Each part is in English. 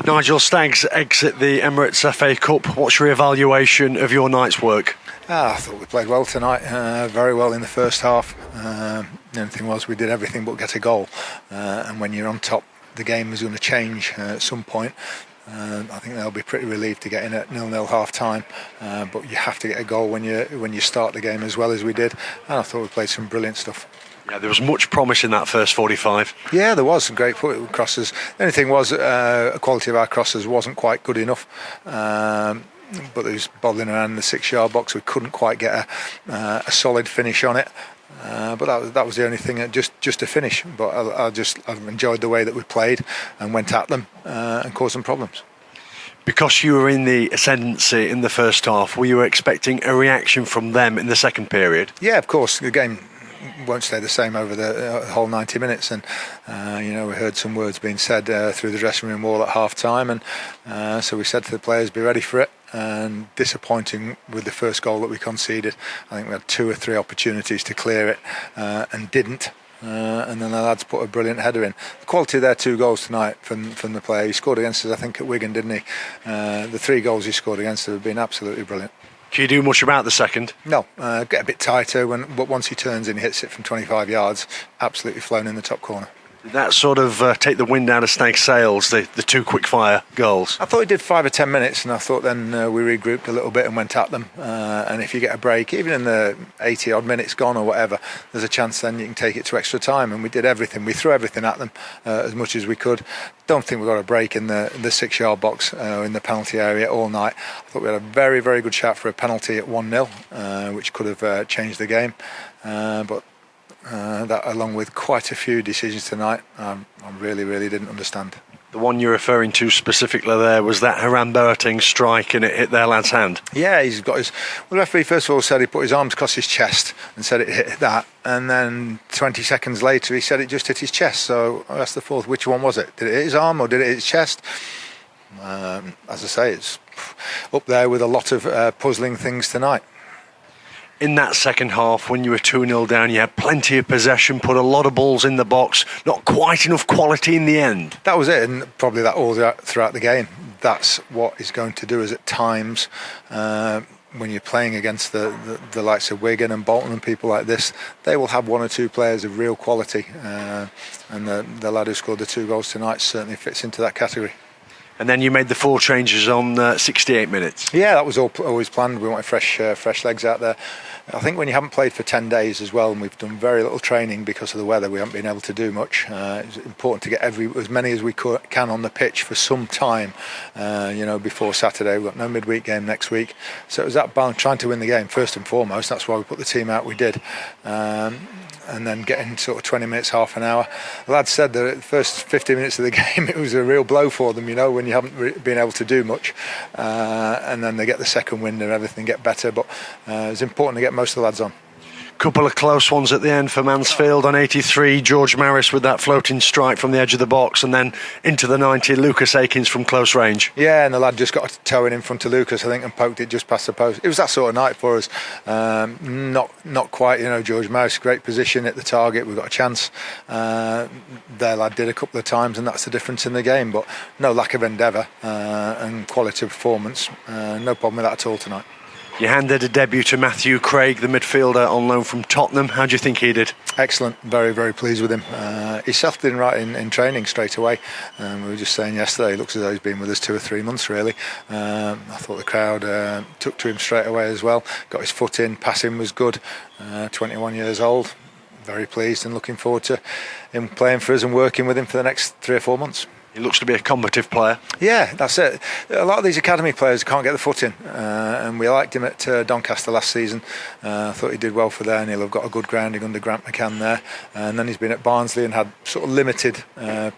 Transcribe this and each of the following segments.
Nigel, Stags exit the Emirates FA Cup. What's your evaluation of your night's work? I thought we played well tonight, very well in the first half. The only thing was we did everything but get a goal, and when you're on top the game is going to change at some point. I think they'll be pretty relieved to get in at 0-0 half time, but you have to get a goal when you start the game as well as we did, and I thought we played some brilliant stuff. Yeah, there was much promise in that first 45. Yeah, there was some great crosses. The only thing was the quality of our crosses wasn't quite good enough, but there was bobbling around in the 6-yard box. We couldn't quite get a solid finish on it. But that was the only thing, just a finish. But I've enjoyed the way that we played and went at them and caused them problems. Because you were in the ascendancy in the first half, were you expecting a reaction from them in the second period? Yeah, of course. The game won't stay the same over the whole 90 minutes, and we heard some words being said through the dressing room wall at half time, and so we said to the players, be ready for it. And disappointing with the first goal that we conceded. I think we had 2 or 3 opportunities to clear it and didn't. And then the lads put a brilliant header in. The quality of their 2 goals tonight from the player. He scored against us, I think, at Wigan, didn't he? The 3 goals he scored against us have been absolutely brilliant. Can you do much about the second? No, get a bit tighter, but once he turns and hits it from 25 yards, absolutely flown in the top corner. Did that sort of take the wind out of Stags' sails, the 2 quick-fire goals? I thought he did 5 or 10 minutes, and I thought then we regrouped a little bit and went at them. And if you get a break, even in the 80-odd minutes gone or whatever, there's a chance then you can take it to extra time. And we did everything. We threw everything at them as much as we could. Don't think we got a break in the 6-yard box in the penalty area all night. I thought we had a very, very good shot for a penalty at 1-0, which could have changed the game. But that, along with quite a few decisions tonight, I really, really didn't understand. The one you're referring to specifically there was that Haran Boateng strike and it hit their lad's hand. Yeah, he's got his... Well, the referee first of all said he put his arms across his chest and said it hit that, and then 20 seconds later he said it just hit his chest. So I asked the fourth, which one was it? Did it hit his arm or did it hit his chest? As I say, it's up there with a lot of puzzling things tonight. In that second half, when you were 2-0 down, you had plenty of possession, put a lot of balls in the box, not quite enough quality in the end. That was it, and probably that all throughout the game. That's what is going to do, is at times, when you're playing against the likes of Wigan and Bolton and people like this, they will have 1 or 2 players of real quality, and the lad who scored the 2 goals tonight certainly fits into that category. And then you made the 4 changes on 68 minutes. Yeah, that was always planned. We wanted fresh legs out there. I think when you haven't played for 10 days as well, and we've done very little training because of the weather, we haven't been able to do much. It's important to get as many as we can on the pitch for some time, before Saturday. We've got no midweek game next week. So it was that balance, trying to win the game first and foremost. That's why we put the team out we did. And then getting sort of 20 minutes, half an hour. The lads said that the first 50 minutes of the game, it was a real blow for them, when you haven't been able to do much. And then they get the second wind and everything get better. But it's important to get most of the lads on. Couple of close ones at the end for Mansfield on 83. George Maris with that floating strike from the edge of the box, and then into the 90, Lucas Akins from close range. Yeah, and the lad just got a toe in front of Lucas, I think, and poked it just past the post. It was that sort of night for us. Not quite, George Maris, great position at the target. We've got a chance. Their lad did a couple of times, and that's the difference in the game. But no lack of endeavour and quality of performance. No problem with that at all tonight. You handed a debut to Matthew Craig, the midfielder on loan from Tottenham. How do you think he did? Excellent. Very, very pleased with him. He settled in right in training straight away. We were just saying yesterday, he looks as though he's been with us 2 or 3 months, really. I thought the crowd took to him straight away as well. Got his foot in, passing was good. 21 years old. Very pleased and looking forward to him playing for us and working with him for the next 3 or 4 months. He looks to be a combative player. Yeah, that's it. A lot of these academy players can't get the foot in, and we liked him at Doncaster last season. I thought he did well for there, and he'll have got a good grounding under Grant McCann there. And then he's been at Barnsley and had sort of limited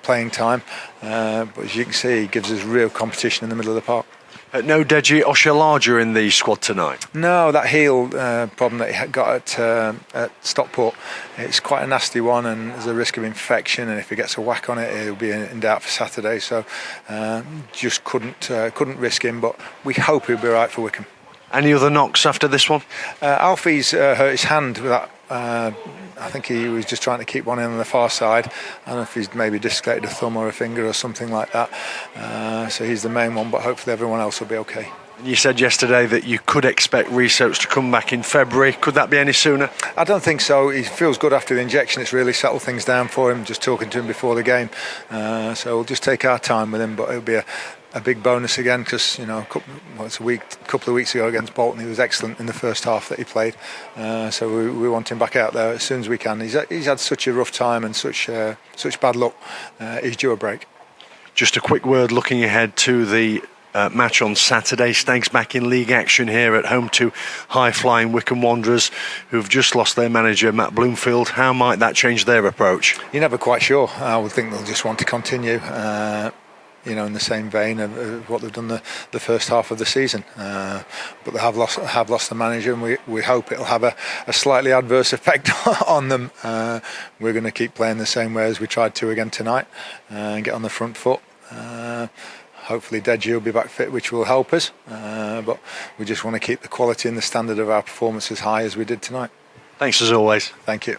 playing time, but as you can see, he gives us real competition in the middle of the park. No Deji Oshalaja in the squad tonight? No, that heel problem that he got at Stockport, it's quite a nasty one, and there's a risk of infection, and if he gets a whack on it, he'll be in doubt for Saturday. So just couldn't risk him, but we hope he'll be right for Wycombe. Any other knocks after this one? Alfie's hurt his hand with that I think he was just trying to keep one in on the far side. I don't know if he's maybe dislocated a thumb or a finger or something like that. So he's the main one, but hopefully everyone else will be okay. You said yesterday that you could expect Rhys Oates to come back in February. Could that be any sooner? I don't think so. He feels good after the injection. It's really settled things down for him, just talking to him before the game. So we'll just take our time with him, but it'll be a big bonus again because, you know, a couple of weeks ago against Bolton, he was excellent in the first half that he played. So we want him back out there as soon as we can. He's had such a rough time and such bad luck. He's due a break. Just a quick word looking ahead to the match on Saturday. Stags back in league action here at home to high-flying Wycombe Wanderers, who've just lost their manager Matt Bloomfield. How might that change their approach? You're never quite sure. I would think they'll just want to continue, in the same vein of what they've done the first half of the season. But they have lost the manager, and we hope it'll have a slightly adverse effect on them. We're going to keep playing the same way as we tried to again tonight and get on the front foot. Hopefully Deji will be back fit, which will help us, but we just want to keep the quality and the standard of our performance as high as we did tonight. Thanks as always. Thank you.